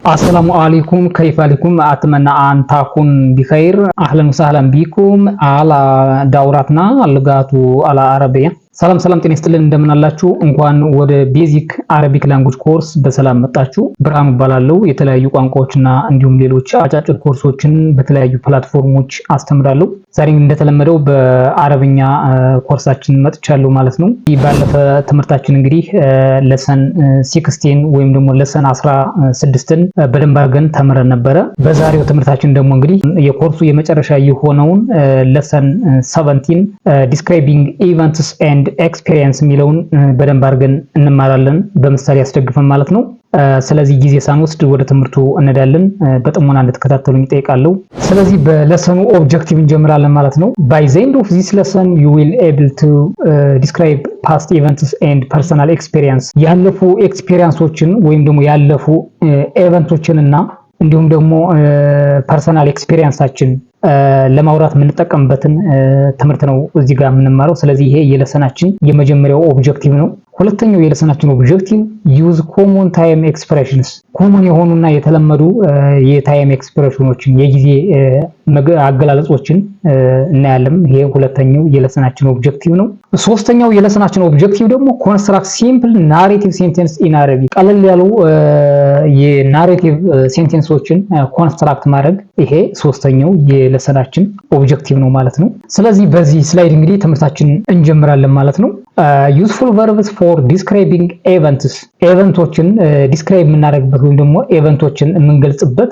السلام عليكم، كيف حالكم؟ أتمنى أن تكون بخير. أهلا وسهلا بكم على دورتنا اللغات العربية። ሰላም ጤና ይስጥልን እንደምን አላችሁ? እንኳን ወደ ቤዚክ አረቢክ ላንጉጅ ኮርስ በሰላም መጣችሁ። ብርሃኑ እባላለሁ። የተለያዩ ቋንቋዎችና እንዲሁም ሌሎች አጫጭር ኮርሶችን በተለያዩ ፕላትፎርሞች አስተምራለሁ። ዛሬም እንደተለመደው በአረብኛ ኮርሳችን መጥቻለሁ ማለት ነው። ባለፈ ትምህርታችን እንግዲህ ለሰን 16 ወይም ደግሞ ለሰን 16ን በደንብ አድርገን ተምረን ነበረ። በዛሬው ትምህርታችን ደግሞ እንግዲህ የኮርሱ የመጨረሻ የሆነውን ለሰን 17 ዲስክራይቢንግ ኢቨንትስ ኤንድ ኤክስፒሪየንስ የሚለውን በደንብ አድርገን እንማራለን በምሳሌ ያስደግፈን ማለት ነው። ስለዚህ ጊዜ ሳንወስድ ወደ ትምህርቱ እንሄዳለን። በጥሞና እንድትከታተሉኝ እጠይቃለሁ። ስለዚህ በለሰኑ ኦብጀክቲቭ እንጀምራለን ማለት ነው። by the end of this lesson you will able to describe past events and personal experience ያለፉ ኤክስፒሪየንሶችን ወይም ደግሞ ያለፉ ኢቨንቶችን እና እንዲሁም ደግሞ ፐርሰናል ኤክስፒሪየንሳችን ለማውራት የምንጠቀምበትን ትምህርት ነው እዚህ ጋር የምንማረው። ስለዚህ ይሄ የለሰናችን የመጀመሪያው ኦብጀክቲቭ ነው። ሁለተኛው የለሰናችን ኦብጀክቲቭ ዩዝ ኮመን ታይም ኤክስፕሬሽንስ ኮመን የሆኑና የተለመዱ የታይም ኤክስፕሬሽኖችን የጊዜ አገላለጾችን እናያለን። ይሄ ሁለተኛው የለሰናችን ኦብጀክቲቭ ነው። ሶስተኛው የለሰናችን ኦብጀክቲቭ ደግሞ ኮንስትራክት ሲምፕል ናሬቲቭ ሴንቴንስ ኢን አረቢክ ቀለል ያሉ የናሬቲቭ ሴንቴንሶችን ኮንስትራክት ማድረግ ይሄ ሶስተኛው የለሰናችን ኦብጀክቲቭ ነው ማለት ነው። ስለዚህ በዚህ ስላይድ እንግዲህ ትምህርታችን እንጀምራለን ማለት ነው። ዩዝፉል ቨርብስ ፎር ዲስክራይቢንግ ኤቨንትስ ኤቨንቶችን ዲስክራይብ የምናደርግበት ወይም ደግሞ ኤቨንቶችን የምንገልጽበት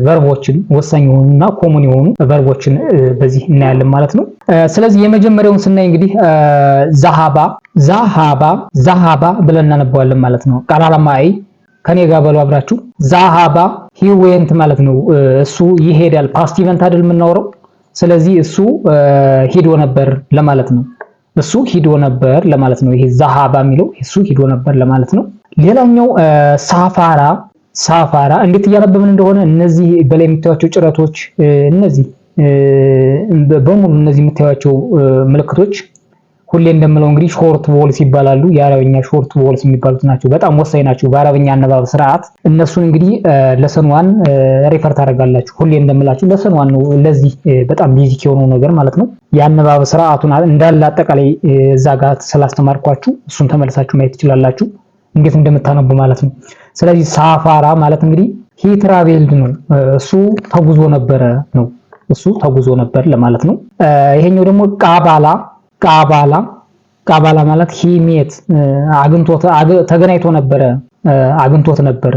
ቨርቦችን ወሳኝ የሆኑና ኮመን የሆኑ ቨርቦችን በዚህ እናያለን ማለት ነው። ስለዚህ የመጀመሪያውን ስናይ እንግዲህ ዛሃባ ብለን እናነባዋለን ማለት ነው። ቃላላማይ ከኔ ጋር በሉ አብራችሁ ዛሃባ ሂ ዌንት ማለት ነው። እሱ ይሄዳል። ፓስት ኢቨንት አይደል የምናወራው። ስለዚህ እሱ ሂዶ ነበር ለማለት ነው። እሱ ሂዶ ነበር ለማለት ነው። ይሄ ዛሃባ የሚለው እሱ ሂዶ ነበር ለማለት ነው። ሌላኛው ሳፋራ እንዴት እያነበብን እንደሆነ እነዚህ በላይ የምታዩቸው ጭረቶች እነዚህ በሙሉ እነዚህ የምታዩቸው ምልክቶች ሁሌ እንደምለው እንግዲህ ሾርት ቮልስ ይባላሉ። የአረብኛ ሾርት ቮልስ የሚባሉት ናቸው። በጣም ወሳኝ ናቸው በአረብኛ አነባበብ ስርዓት። እነሱን እንግዲህ ለሰን ዋን ሪፈር ታደርጋላችሁ። ሁሌ እንደምላችሁ ለሰን ዋን ነው ለዚህ በጣም ቤዚክ የሆነው ነገር ማለት ነው። የአነባበብ ስርዓቱን እንዳለ አጠቃላይ እዛ ጋር ስላስተማርኳችሁ እሱን ተመልሳችሁ ማየት ትችላላችሁ እንዴት እንደምታነቡ ማለት ነው። ስለዚህ ሳፋራ ማለት እንግዲህ ሂ ትራቬልድ ነው። እሱ ተጉዞ ነበረ ነው። እሱ ተጉዞ ነበር ለማለት ነው። ይሄኛው ደግሞ ቃባላ ማለት ሂሜት ተገናኝቶ ነበረ አግኝቶት ነበረ።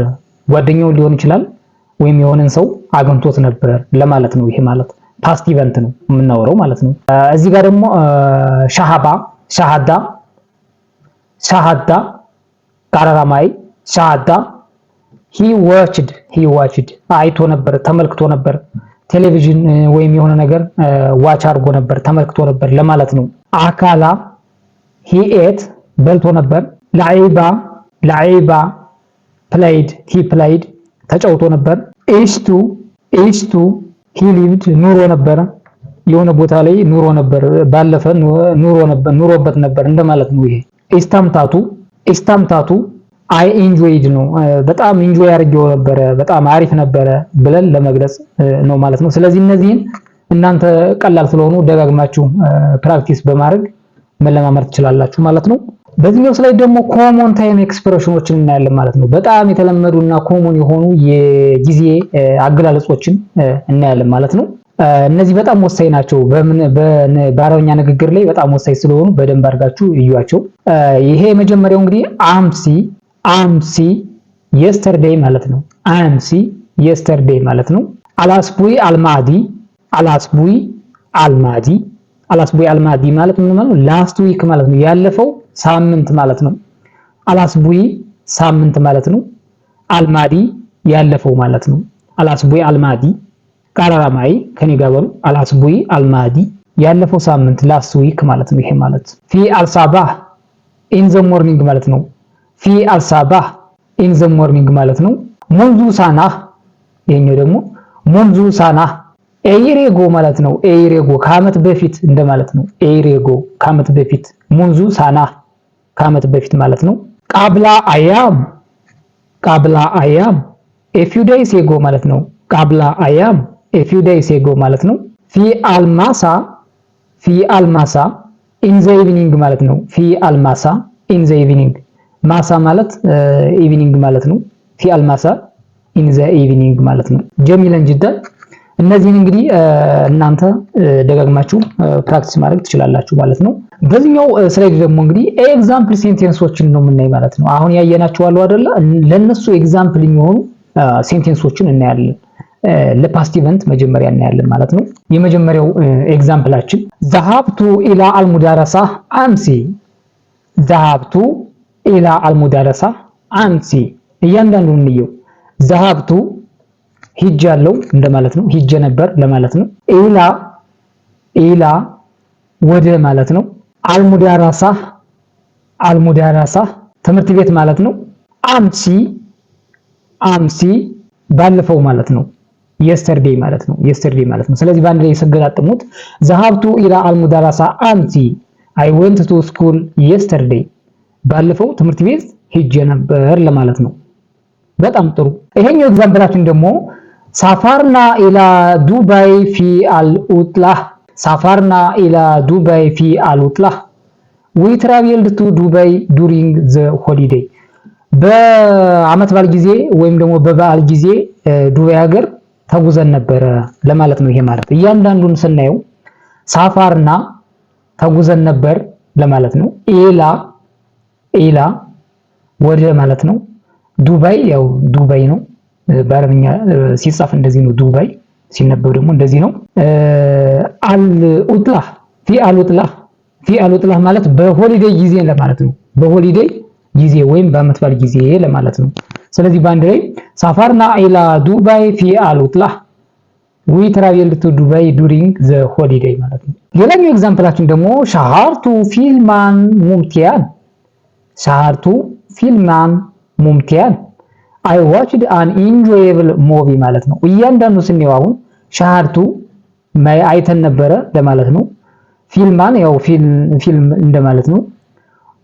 ጓደኛው ሊሆን ይችላል ወይም የሆነን ሰው አግኝቶት ነበር ለማለት ነው። ይሄ ማለት ፓስት ኢቨንት ነው የምናወራው ማለት ነው። እዚህ ጋር ደግሞ ሻሃዳ ቃራራማይ ሻሃዳ ሂ ዋችድ አይቶ ነበር ተመልክቶ ነበር። ቴሌቪዥን ወይም የሆነ ነገር ዋች አድርጎ ነበር ተመልክቶ ነበር ለማለት ነው። አካላ ሂ ኤት በልቶ ነበር። ላዒባ ፕላይድ ተጫውቶ ነበር። ኤሽቱ ሂ ሊቭድ ኑሮ ነበር። የሆነ ቦታ ላይ ኑሮ ነበር ባለፈ ኑሮበት ነበር እንደማለት ነው። ይሄ ኢስታምታቱ አይ ኢንጆይድ ነው። በጣም ኢንጆይ አድርጌው ነበረ በጣም አሪፍ ነበረ ብለን ለመግለጽ ነው ማለት ነው። ስለዚህ እነዚህን እናንተ ቀላል ስለሆኑ ደጋግማችሁ ፕራክቲስ በማድረግ መለማመድ ትችላላችሁ ማለት ነው። በዚህኛው ስላይድ ደግሞ ኮመን ታይም ኤክስፕሬሽኖችን እናያለን ማለት ነው። በጣም የተለመዱና ኮመን የሆኑ የጊዜ አገላለጾችን እናያለን ማለት ነው። እነዚህ በጣም ወሳኝ ናቸው። በአረብኛ ንግግር ላይ በጣም ወሳኝ ስለሆኑ በደንብ አድርጋችሁ እዩዋቸው። ይሄ የመጀመሪያው እንግዲህ አምሲ የስተርዴይ ማለት ነው። አምሲ የስተርዴይ ማለት ነው። አላስቡይ አልማዲ ማለት ምን ማለት ነው? ላስት ዊክ ማለት ነው። ያለፈው ሳምንት ማለት ነው። አላስቡይ ሳምንት ማለት ነው። አልማዲ ያለፈው ማለት ነው። አላስቡይ አልማዲ ቃራራማይ ከኔ ጋር በሉ አላስቡይ አልማዲ ያለፈው ሳምንት ላስት ዊክ ማለት ነው። ይሄ ማለት ፊ አልሳባህ ኢን ዘ ሞርኒንግ ማለት ነው። ፊ አልሳባህ ኢን ዘ ሞርኒንግ ማለት ነው። ሙንዙ ሳናህ ይሄኛው ደግሞ ሙንዙ ሳናህ ኤይሬጎ ማለት ነው። ኤይሬጎ ከዓመት በፊት እንደማለት ነው። ኤይሬጎ ከዓመት በፊት ሙንዙ ሳናህ ከዓመት በፊት ማለት ነው። ቃብላ አያም a few days ago ማለት ነው። ቃብላ አያም a few days ago ማለት ነው። ፊ አልማሳ in the evening ማለት ነው። ፊ አልማሳ in the evening ማሳ ማለት ኢቪኒንግ ማለት ነው። ፊ አልማሳ in the evening ማለት ነው። ጀሚለን ጅዳን እነዚህን እንግዲህ እናንተ ደጋግማችሁ ፕራክቲስ ማድረግ ትችላላችሁ ማለት ነው። በዚህኛው ስላይድ ደግሞ እንግዲህ ኤግዛምፕል ሴንቴንሶችን ነው የምናይ ማለት ነው። አሁን ያየናቸው አሉ አይደለ? ለነሱ ኤግዛምፕል የሚሆኑ ሴንቴንሶችን እናያለን። ለፓስት ኢቨንት መጀመሪያ እናያለን ማለት ነው። የመጀመሪያው ኤግዛምፕላችን ዘሃብቱ ኢላ አልሙዳረሳ አምሲ። ዘሃብቱ ኢላ አልሙዳረሳ አምሲ። እያንዳንዱን እንየው። ዘሃብቱ ሂጃለው እንደማለት ነው። ሂጀ ነበር ለማለት ነው። ኢላ ወደ ማለት ነው። አልሙዳራሳ ትምህርት ቤት ማለት ነው። አምሲ ባለፈው ማለት ነው። የስተርዴይ ማለት ነው። የስተርዴይ ማለት ነው። ስለዚህ በአንድ ላይ የተገጣጠሙት ዘሃብቱ ኢላ አልሙዳራሳ አምሲ አይ ወንት ቱ ስኩል የስተርዴይ ባለፈው ትምህርት ቤት ሂጀ ነበር ለማለት ነው። በጣም ጥሩ። ይሄኛው ኤግዛምፕላችን ደግሞ ሳፋርና ኢላ ዱባይ ፊ አልኡጥላህ። ሳፋርና ኢላ ዱባይ ፊ አልኡጥላህ ዊ ትራቨልድ ቱ ዱባይ ዱሪንግ ዘ ሆሊዴይ። በአመት በዓል ጊዜ ወይም ደግሞ በበዓል ጊዜ ዱባይ ሀገር ተጉዘን ነበረ ለማለት ነው። ይሄ ማለት እያንዳንዱን ስናየው ሳፋርና ተጉዘን ነበር ለማለት ነው። ኢላ ወደ ማለት ነው። ዱባይ ያው ዱባይ ነው። በአረብኛ ሲጻፍ እንደዚህ ነው። ዱባይ ሲነበብ ደግሞ እንደዚህ ነው። አልኡጥላህ ፊ አልኡጥላህ ማለት በሆሊዴይ ጊዜ ለማለት ነው። በሆሊዴይ ጊዜ ወይም በአመት በዓል ጊዜ ለማለት ነው። ስለዚህ በአንድ ላይ ሳፋርና ኢላ ዱባይ ፊ አልኡጥላህ ዊ ትራቨልድ ቱ ዱባይ ዱሪንግ ዘ ሆሊዴይ ማለት ነው። ሌላኛው ኤግዛምፕላችን ደግሞ ሻሃርቱ ፊልማን ሙምቲያን። ሻሃርቱ ፊልማን ሙምቲያን አይ ዋችድ አን ኢንጆየብል ሙቪ ማለት ነው። እያንዳንዱ ስንየው አሁን ሻሃርቱ አይተን ነበረ ለማለት ነው። ፊልማን ያው ፊልም እንደማለት ነው።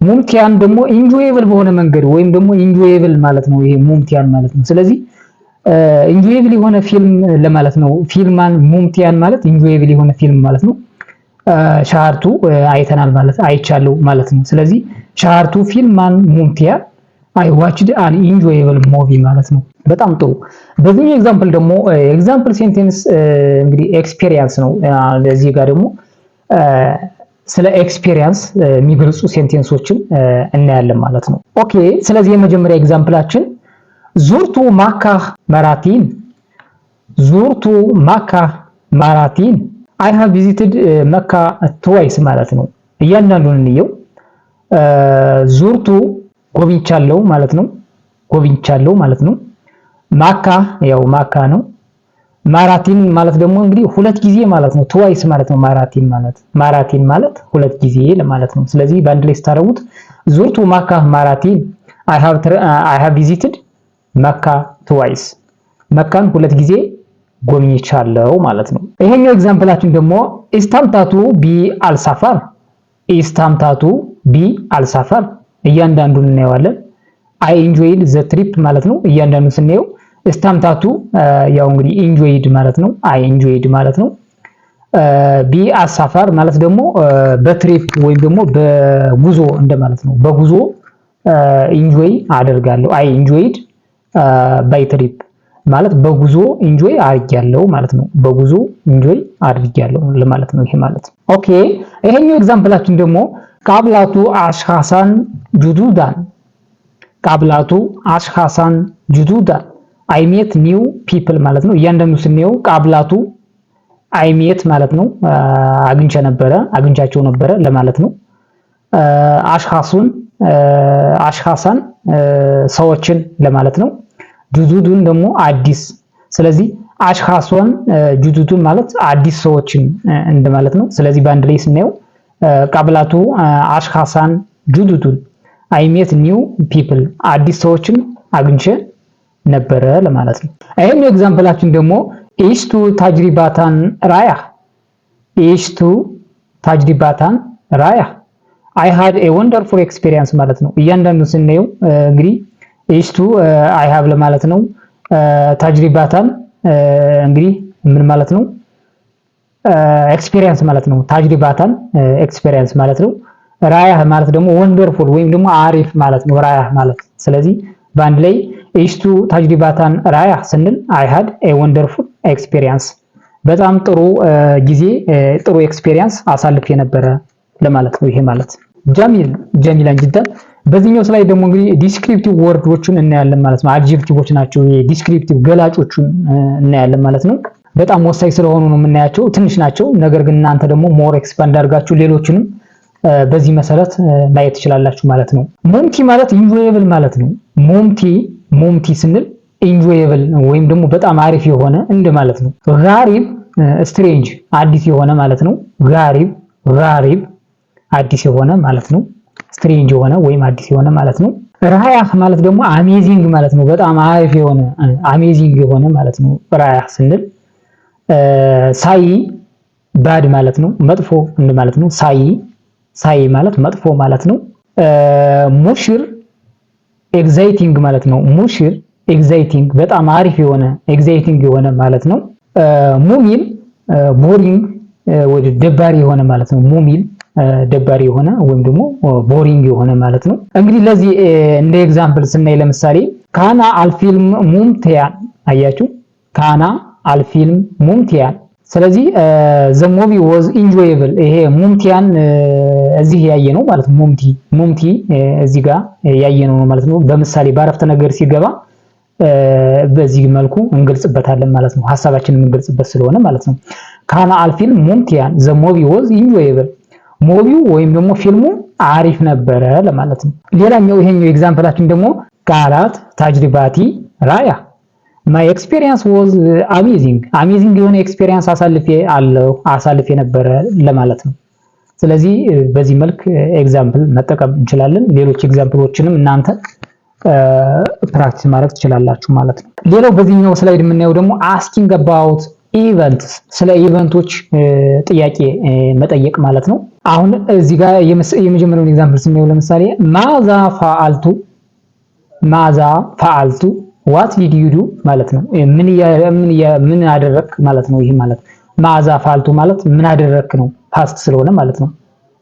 ሙምቲያን ደግሞ ኢንጆየብል በሆነ መንገድ ወይም ደግሞ ኢንጆየብል ማለት ነው። ይሄ ሙምቲያን ማለት ነው። ስለዚህ ኢንጆየብል የሆነ ፊልም ለማለት ነው። ፊልማን ሙምቲያን ማለት ኢንጆየብል የሆነ ፊልም ማለት ነው። ሻሃርቱ አይተናል ማለት አይቻለው ማለት ነው። ስለዚህ ሻሃርቱ ፊልማን ሙምቲያን አይ ዋችድ አን ኢንጆየብል ሙቪ ማለት ነው። በጣም ጥሩ። በዚህኛው ኤግዛምፕል ደግሞ ኤግዛምፕል ሴንቴንስ እንግዲህ ኤክስፒሪየንስ ነው። እዚህ ጋር ደግሞ ስለ ኤክስፒሪየንስ የሚገልጹ ሴንቴንሶችን እናያለን ማለት ነው። ኦኬ። ስለዚህ የመጀመሪያ ኤግዛምፕላችን ዙርቱ ማካ ማራቲን። ዙርቱ ማካ ማራቲን አይ ሃቭ ቪዚትድ መካ ትዋይስ ማለት ነው። እያንዳንዱን እንየው። ዙርቱ ጎብኝቻለሁ ማለት ነው። ጎብኝቻለሁ ማለት ነው። ማካ ያው ማካ ነው። ማራቲን ማለት ደግሞ እንግዲህ ሁለት ጊዜ ማለት ነው። ትዋይስ ማለት ነው። ማራቲን ማለት ሁለት ጊዜ ለማለት ነው። ስለዚህ በአንድ ላይ ስታረጉት ዙርቱ ማካ ማራቲን አይ ሃቭ ቪዚትድ መካ ትዋይስ። መካን ሁለት ጊዜ ጎብኝቻለሁ ማለት ነው። ይሄኛው ኤግዛምፕላችን ደግሞ ኢስታምታቱ ቢ አልሳፋር። ኢስታምታቱ ቢ አልሳፋር እያንዳንዱን እናየዋለን። አይ ኢንጆይድ ዘ ትሪፕ ማለት ነው። እያንዳንዱን ስናየው ኢስታምታቱ ያው እንግዲህ ኢንጆይድ ማለት ነው። አይ ኢንጆይድ ማለት ነው። ቢ አልሳፋር ማለት ደግሞ በትሪፕ ወይም ደግሞ በጉዞ እንደማለት ነው። በጉዞ ኢንጆይ አደርጋለሁ። አይ ኢንጆይድ ባይ ትሪፕ ማለት በጉዞ ኢንጆይ አድርጊያለሁ ማለት ነው። በጉዞ ኢንጆይ አድርጊያለሁ ለማለት ነው ይሄ ማለት። ኦኬ። ይሄኛው ኤግዛምፕላችን ደግሞ ቃብላቱ አሽኻሳን ጁዱዳን። ቃብላቱ አሽኻሳን ጁዱዳን አይ ሜት ኒው ፒፕል ማለት ነው። እያንዳንዱ ስናየው ቃብላቱ አይ ሜት ማለት ነው። አግኝቻቸው ነበረ ለማለት ነው። አሽኻሳን ሰዎችን ለማለት ነው። ጁዱዱን ደግሞ አዲስ። ስለዚህ አሽኻሶን ጁዱዱን ማለት አዲስ ሰዎችን እንደማለት ነው። ስለዚህ በአንድ ላይ ስናየው ቃብላቱ አሽኻሳን ጁዱዱን አይ ሜት ኒው ፒፕል አዲስ ሰዎችን አግኝቼ ነበረ ለማለት ነው። ይሄኛው ኤግዛምፕላችን ደግሞ ኢሽቱ ታጅሪባታን ራያ። ኢሽቱ ታጅሪባታን ራያ አይ ሃድ ኤ ወንደርፉል ኤክስፒሪየንስ ማለት ነው። እያንዳንዱ ስናየው እንግዲህ ኢሽቱ አይ ሃቭ ለማለት ነው። ታጅሪባታን እንግዲህ ምን ማለት ነው? ኤክስፒሪየንስ ማለት ነው። ታጅሪባታን ኤክስፒሪየንስ ማለት ነው። ራያህ ማለት ደግሞ ወንደርፉል ወይም ደግሞ አሪፍ ማለት ነው። ራያህ ማለት ስለዚህ በአንድ ላይ ኢሽቱ ታጅሪባታን ራያህ ስንል አይ ሃድ ኤ ወንደርፉል ኤክስፒሪየንስ በጣም ጥሩ ጊዜ ጥሩ ኤክስፒሪየንስ አሳልፍ የነበረ ለማለት ነው። ይሄ ማለት ጀሚላን ጅዳን። በዚህኛው ስላይድ ደግሞ እንግዲህ ዲስክሪፕቲቭ ወርዶችን እናያለን ማለት ነው። አድጀክቲቮች ናቸው። የዲስክሪፕቲቭ ገላጮችን እናያለን ማለት ነው። በጣም ወሳኝ ስለሆኑ ነው የምናያቸው። ትንሽ ናቸው፣ ነገር ግን እናንተ ደግሞ ሞር ኤክስፓንድ አድርጋችሁ ሌሎችንም በዚህ መሰረት ማየት ትችላላችሁ ማለት ነው። ሙምቲ ማለት ኢንጆየብል ማለት ነው። ሙምቲ ስንል ኢንጆየብል ወይም ደግሞ በጣም አሪፍ የሆነ እንደ ማለት ነው። ጋሪብ ስትሬንጅ አዲስ የሆነ ማለት ነው። ጋሪብ አዲስ የሆነ ማለት ነው። ስትሬንጅ የሆነ ወይም አዲስ የሆነ ማለት ነው። ራያህ ማለት ደግሞ አሜዚንግ ማለት ነው። በጣም አሪፍ የሆነ አሜዚንግ የሆነ ማለት ነው። ራያህ ስንል ሳይ ባድ ማለት ነው። መጥፎ እንደ ማለት ነው። ሳይ ማለት መጥፎ ማለት ነው። ሙሽር ኤግዛይቲንግ ማለት ነው። ሙሽር ኤግዛይቲንግ በጣም አሪፍ የሆነ ኤግዛይቲንግ የሆነ ማለት ነው። ሙሚል ቦሪንግ ወይ ደባሪ የሆነ ማለት ነው። ሙሚል ደባሪ የሆነ ወይም ደግሞ ቦሪንግ የሆነ ማለት ነው። እንግዲህ ለዚህ እንደ ኤግዛምፕል ስናይ ለምሳሌ ካና አልፊልም ሙምቲያን አያችሁ፣ ካና አልፊልም ሙምቲያን። ስለዚህ ዘ ሙቪ ዋዝ ኢንጆየብል። ይሄ ሙምቲያን እዚህ ያየ ነው ማለት ነው። ሙምቲ እዚህ ጋር ያየ ነው ማለት ነው። በምሳሌ ባረፍተ ነገር ሲገባ በዚህ መልኩ እንገልጽበታለን ማለት ነው። ሐሳባችንን እንገልጽበት ስለሆነ ማለት ነው። ካና አልፊልም ሙምቲያን ዘ ሙቪ ዋዝ ኢንጆየብል። ሙቪው ወይም ደግሞ ፊልሙ አሪፍ ነበረ ለማለት ነው። ሌላኛው ይሄኛው ኤግዛምፕላችን ደግሞ ቃላት ታጅሪባቲ ራያ ማይ ኤክስፒሪየንስ ዋዝ አሜዚንግ የሆነ ኤክስፒሪየንስ አሳልፌ ነበረ ለማለት ነው። ስለዚህ በዚህ መልክ ኤግዛምፕል መጠቀም እንችላለን። ሌሎች ኤግዛምፕሎችንም እናንተ ፕራክቲስ ማድረግ ትችላላችሁ ማለት ነው። ሌላው በዚህኛው ስላይድ የምናየው ደግሞ አስኪንግ አባውት ኢቨንትስ፣ ስለ ኢቨንቶች ጥያቄ መጠየቅ ማለት ነው። አሁን እዚህ ጋር የመጀመሪያውን ኤግዛምፕል ስናየው ለምሳሌ ማዛ ፋአልቱ ዋት ዲድ ዩ ዱ ማለት ነው። ምን አደረክ ማለት ነው። ይሄ ማለት ማዛ ፋአልቱ ማለት ምን አደረክ ነው፣ ፓስት ስለሆነ ማለት ነው።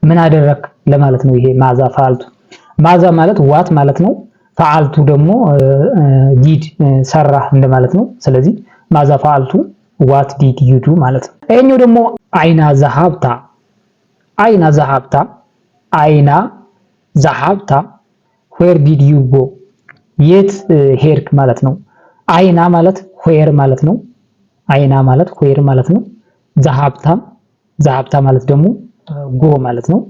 ምን አደረክ ለማለት ነው። ይሄ ማዛ ፋአልቱ። ማዛ ማለት ዋት ማለት ነው። ፋአልቱ ደግሞ ዲድ ሰራህ እንደማለት ነው። ስለዚህ ማዛ ፋአልቱ ዋት ዲድ ዩ ዱ ማለት ነው። ይሄኛው ደግሞ አይና ዘሃብታ ዌር ዲድ ዩ ጎ የት ሄድክ ማለት ነው። አይና ማለት ዌር ማለት ነው። አይና ማለት ዌር ማለት ነው። ዘሃብታ ማለት ደግሞ ጎ ማለት ነው።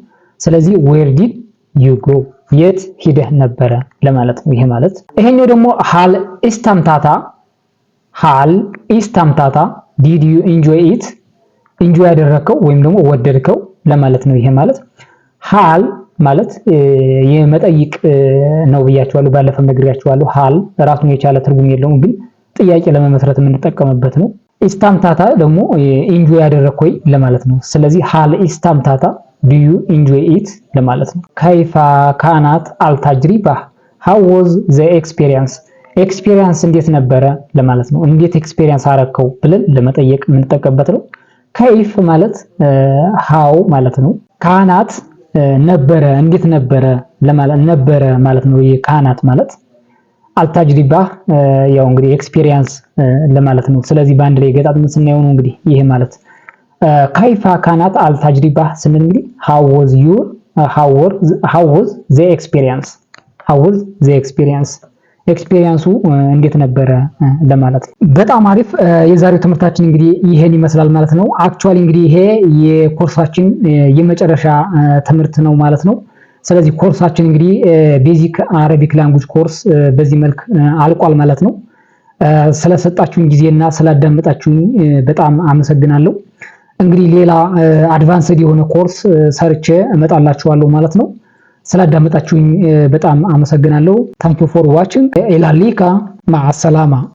ስለዚህ ዌር ዲድ ዩ ጎ የት ሂደህ ነበረ ለማለት ነው። ይሄ ማለት ይሄኛው ደግሞ ሃል ኢስታምታታ ዲድ ዩ ኢንጆይ ኢት ኢንጆይ ያደረከው ወይም ደግሞ ወደድከው ለማለት ነው። ይሄ ማለት ሃል ማለት የመጠይቅ ነው ብያችኋለሁ፣ ባለፈው ነግሬያችኋለሁ። ሃል ራሱን የቻለ ትርጉም የለውም፣ ግን ጥያቄ ለመመስረት የምንጠቀምበት ነው። ኢስታምታታ ደግሞ ኢንጆይ ያደረከው ለማለት ነው። ስለዚህ ሃል ኢስታምታታ ዱ ዩ ኢንጆይ ኢት ለማለት ነው። ካይፋ ካናት አልታጅሪባ ሃው ዋዝ ዘ ኤክስፒሪየንስ እንዴት ነበረ ለማለት ነው። እንዴት ኤክስፒሪየንስ አረከው ብለን ለመጠየቅ የምንጠቀምበት ነው። ከይፍ ማለት ሃው ማለት ነው። ካናት ነበረ እንዴት ነበረ ለማለት ነበረ ማለት ነው። የካናት ማለት አልታጅሪባ ያው እንግዲህ ኤክስፒሪየንስ ለማለት ነው። ስለዚህ በአንድ ላይ ገጣጥመን ስናየው ነው እንግዲህ ይሄ ማለት ካይፋ ካናት አልታጅሪባ ስንል እንግዲህ how was the experience ኤክስፒሪየንሱ እንዴት ነበረ ለማለት ነው። በጣም አሪፍ። የዛሬው ትምህርታችን እንግዲህ ይሄን ይመስላል ማለት ነው። አክቹአሊ እንግዲህ ይሄ የኮርሳችን የመጨረሻ ትምህርት ነው ማለት ነው። ስለዚህ ኮርሳችን እንግዲህ ቤዚክ አረቢክ ላንጉጅ ኮርስ በዚህ መልክ አልቋል ማለት ነው። ስለሰጣችሁኝ ጊዜና ስላዳመጣችሁኝ በጣም አመሰግናለሁ። እንግዲህ ሌላ አድቫንስድ የሆነ ኮርስ ሰርቼ እመጣላችኋለሁ ማለት ነው። ስላዳመጣችሁኝ በጣም አመሰግናለሁ። ታንክ ዩ ፎር ዋቺንግ። ኢላሊካ ማዓ ሰላማ